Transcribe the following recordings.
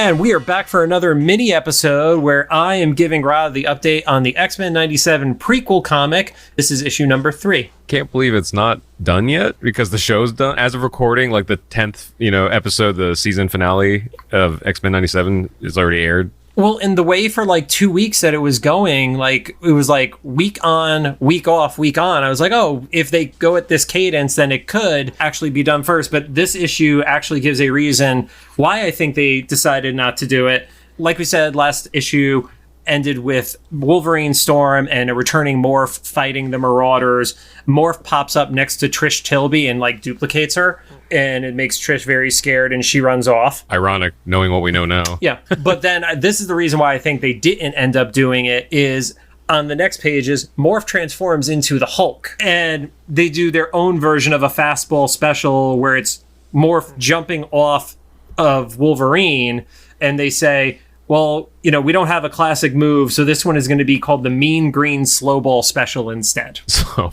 And we are back for another mini episode where I am giving Rod the update on the X-Men 97 prequel comic. This is issue number 3. Can't believe it's not done yet because the show's done. As of recording, like the 10th, episode, the season finale of X-Men 97 is already aired. Well, in the way for like 2 weeks that it was going, like it was like week on, week off, week on. I was like, oh, if they go at this cadence, then it could actually be done first. But this issue actually gives a reason why I think they decided not to do it. Like we said, last issue ended with Wolverine, Storm, and a returning Morph fighting the Marauders. Morph pops up next to Trish Tilby and like duplicates her, and it makes Trish very scared and she runs off. Ironic, knowing what we know now. Yeah, but then this is the reason why I think they didn't end up doing it is on the next pages, Morph transforms into the Hulk, and they do their own version of a fastball special where it's Morph jumping off of Wolverine, and they say, well, we don't have a classic move, so this one is going to be called the Mean Green Slowball Special instead. So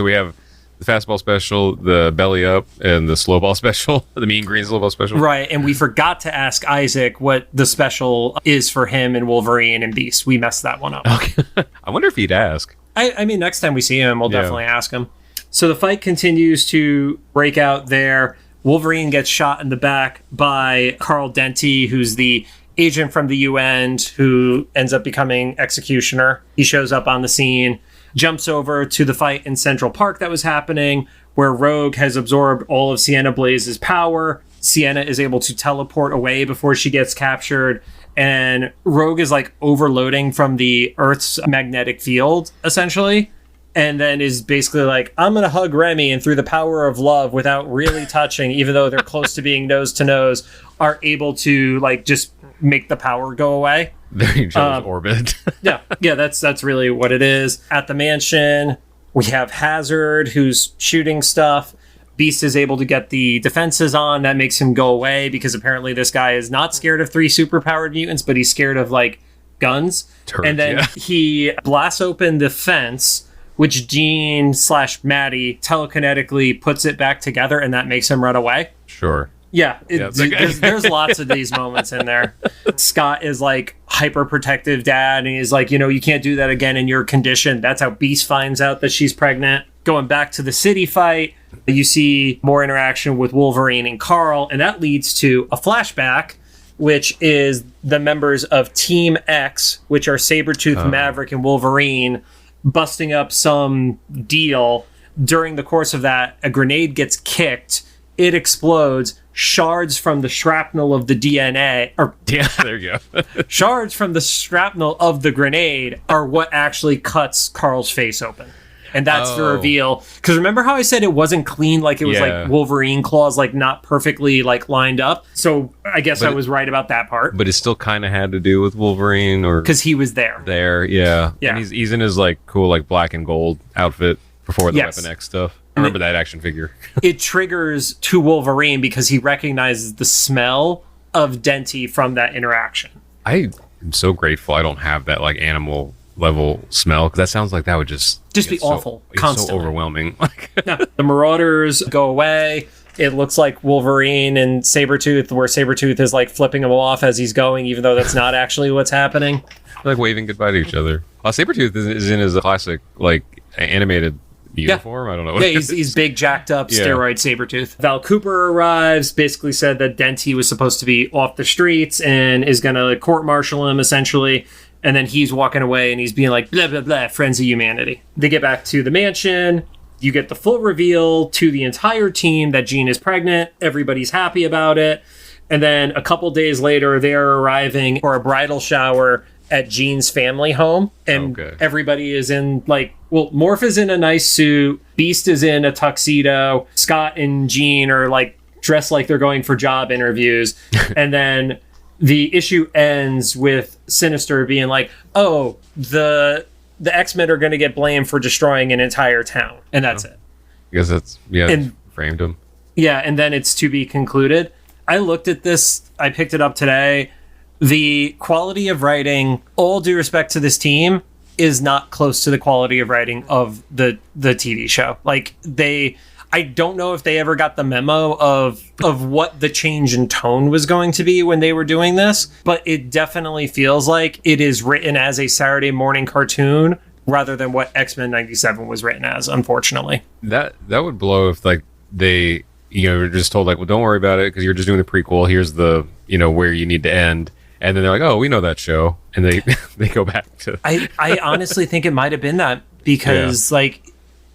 we have the fastball special, the belly up, and the slowball special, the Mean Green Slowball special. Right, and we forgot to ask Isaac what the special is for him and Wolverine and Beast. We messed that one up. Okay. I wonder if he'd ask. I mean, next time we see him, we'll definitely ask him. So the fight continues to break out there. Wolverine gets shot in the back by Carl Denty, who's the agent from the UN who ends up becoming X-Cutioner. He shows up on the scene, jumps over to the fight in Central Park that was happening, where Rogue has absorbed all of Sienna Blaze's power. Sienna is able to teleport away before she gets captured, and Rogue is like overloading from the Earth's magnetic field, essentially, and then is basically like, I'm going to hug Remy, and through the power of love, without really touching, even though they're close to being nose to nose, are able to like just make the power go away. They're in each other's orbit. yeah, that's really what it is. At the mansion, we have Hazard, who's shooting stuff. Beast is able to get the defenses on. That makes him go away because apparently this guy is not scared of 3 superpowered mutants, but he's scared of like guns. And then he blasts open the fence, which Jean/Maddie telekinetically puts it back together, and that makes him run away. Sure. Yeah, there's lots of these moments in there. Scott is like hyper protective dad, and he's like, you can't do that again in your condition. That's how Beast finds out that she's pregnant. Going back to the city fight, you see more interaction with Wolverine and Carl, and that leads to a flashback, which is the members of Team X, which are Sabretooth, Maverick, and Wolverine, busting up some deal. During the course of that, a grenade gets kicked. It explodes. Shards from the shrapnel of the DNA, there you go. Shards from the shrapnel of the grenade are what actually cuts Carl's face open. And that's the reveal. Because remember how I said it wasn't clean, like it was like Wolverine claws, like not perfectly like lined up? So I guess I was right about that part. But it still kind of had to do with Wolverine, or because he was there. Yeah. And he's in his like cool like black and gold outfit before the Weapon X stuff. I remember that action figure. It triggers to Wolverine because he recognizes the smell of Denty from that interaction. I am so grateful I don't have that like animal level smell, because that sounds like that would just be awful. Constantly. So overwhelming. No, the Marauders go away. It looks like Wolverine and Sabretooth, where Sabretooth is like flipping him off as he's going, even though that's not actually what's happening. They're like waving goodbye to each other. Sabretooth is in his classic like animated uniform. I don't know. He's big, jacked up, steroid Sabretooth. Val Cooper arrives, basically said that Denty was supposed to be off the streets and is going to court-martial him, essentially. And then he's walking away and he's being like, blah, blah, blah, friends of humanity. They get back to the mansion. You get the full reveal to the entire team that Jean is pregnant. Everybody's happy about it. And then a couple days later, they're arriving for a bridal shower at Jean's family home, and everybody is in like, well, Morph is in a nice suit, Beast is in a tuxedo, Scott and Jean are like dressed like they're going for job interviews, and then the issue ends with Sinister being like, oh, the X-Men are going to get blamed for destroying an entire town, and that's it. I guess that's framed him. Yeah, and then it's to be concluded. I looked at this, I picked it up today. The quality of writing, all due respect to this team, is not close to the quality of writing of the TV show. Like I don't know if they ever got the memo of what the change in tone was going to be when they were doing this, but it definitely feels like it is written as a Saturday morning cartoon rather than what X-Men 97 was written as, unfortunately. That would blow if like they, were just told like, well, don't worry about it because you're just doing the prequel. Here's the, where you need to end. And then they're like, oh, we know that show. And they they go back to... I honestly think it might have been that because like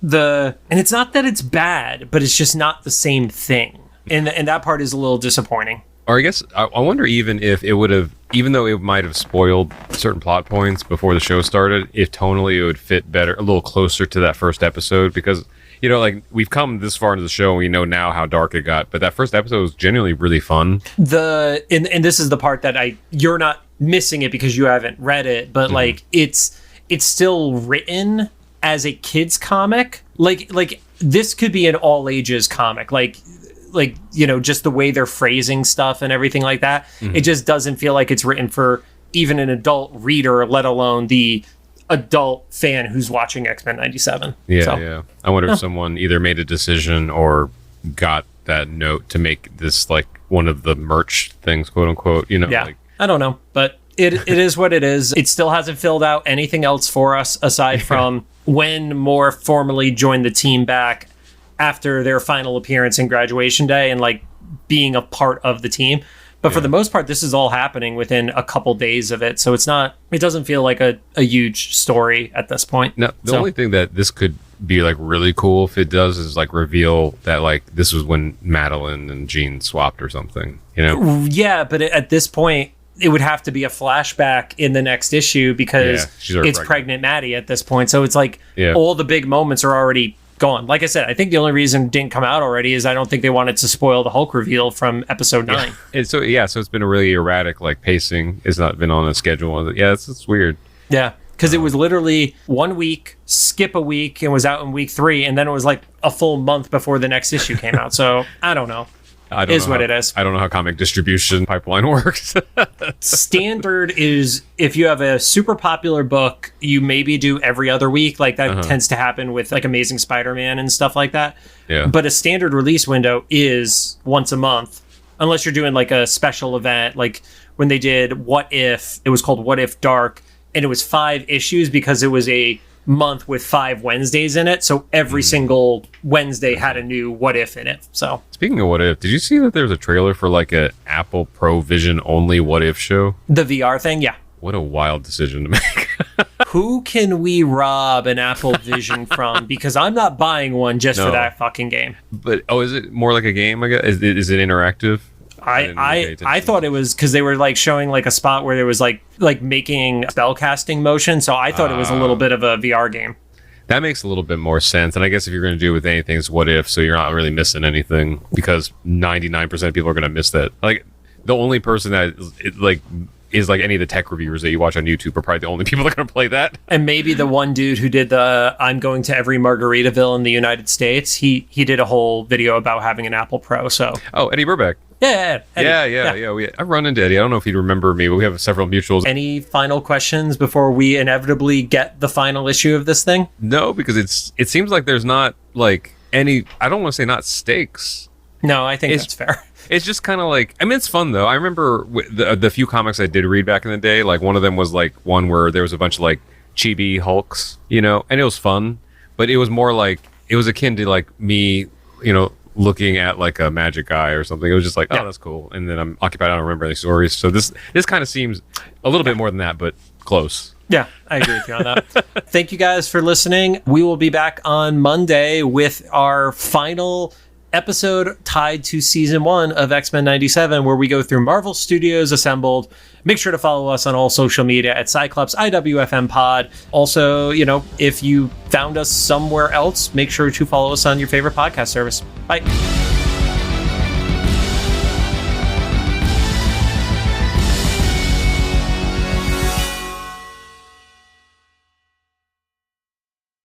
and it's not that it's bad, but it's just not the same thing. And that part is a little disappointing. Or I guess I wonder even if it would have, even though it might have spoiled certain plot points before the show started, if tonally it would fit better, a little closer to that first episode. Because, like we've come this far into the show and we know now how dark it got. But that first episode was genuinely really fun. And this is the part that you're not missing it because you haven't read it. But like it's still written as a kid's comic. Like this could be an all ages comic. Like just the way they're phrasing stuff and everything like that. It just doesn't feel like it's written for even an adult reader, let alone the adult fan who's watching X-Men 97. Yeah. I wonder if someone either made a decision or got that note to make this like one of the merch things, quote unquote, Yeah, like, I don't know, but it is what it is. It still hasn't filled out anything else for us aside from when Moore formally joined the team back after their final appearance in Graduation Day and like being a part of the team. But for the most part, this is all happening within a couple days of it. So it doesn't feel like a huge story at this point. No, the only thing that this could be like really cool if it does is like reveal that like this was when Madeline and Jean swapped or something, Yeah, but at this point, it would have to be a flashback in the next issue because it's pregnant Maddie at this point. So it's like all the big moments are already gone. Like I said, I think the only reason it didn't come out already is I don't think they wanted to spoil the Hulk reveal from episode 9. So it's been a really erratic like pacing. It's not been on a schedule. Yeah, it's weird. Yeah, because it was literally 1 week, skip a week, and was out in week 3, and then it was like a full month before the next issue came out. So I don't know. It is what it is. I don't know how comic distribution pipeline works. Standard is if you have a super popular book, you maybe do every other week. Like that tends to happen with like Amazing Spider-Man and stuff like that. Yeah. But a standard release window is once a month, unless you're doing like a special event. Like when they did What If, it was called What If Dark, and it was 5 issues because it was a month with 5 Wednesdays in it, so every single Wednesday had a new What If in it. So speaking of What If, did you see that there's a trailer for like a Apple Pro Vision only What If show? The VR thing? Yeah. What a wild decision to make. Who can we rob an Apple Vision from? Because I'm not buying one just for that fucking game. But is it more like a game? I guess is it interactive? I thought it was because they were like showing like a spot where there was like making spellcasting motion, so I thought it was a little bit of a VR game. That makes a little bit more sense, and I guess if you're going to do it with anything, it's What If, so you're not really missing anything because 99% of people are going to miss that. Like the only person that is like any of the tech reviewers that you watch on YouTube are probably the only people that are going to play that. And maybe the one dude who did the I'm going to every Margaritaville in the United States, he did a whole video about having an Apple Pro. So Eddie Burback. Yeah. I've run into Eddie. I don't know if he'd remember me, but we have several mutuals. Any final questions before we inevitably get the final issue of this thing? No, because it seems like there's not like any, I don't want to say not stakes. No, I think that's fair. It's just kind of like, I mean, it's fun though. I remember the few comics I did read back in the day, like one of them was like one where there was a bunch of like chibi Hulks, and it was fun, but it was more like, it was akin to like me, looking at like a magic guy or something. It was just like, oh, that's cool. And then I'm occupied. I don't remember any stories. So this kind of seems a little bit more than that, but close. Yeah, I agree with you on that. Thank you guys for listening. We will be back on Monday with our final episode tied to season 1 of X-Men 97, where we go through Marvel Studios Assembled. Make sure to follow us on all social media at Cyclops IWFM Pod. Also, if you found us somewhere else, make sure to follow us on your favorite podcast service. Bye.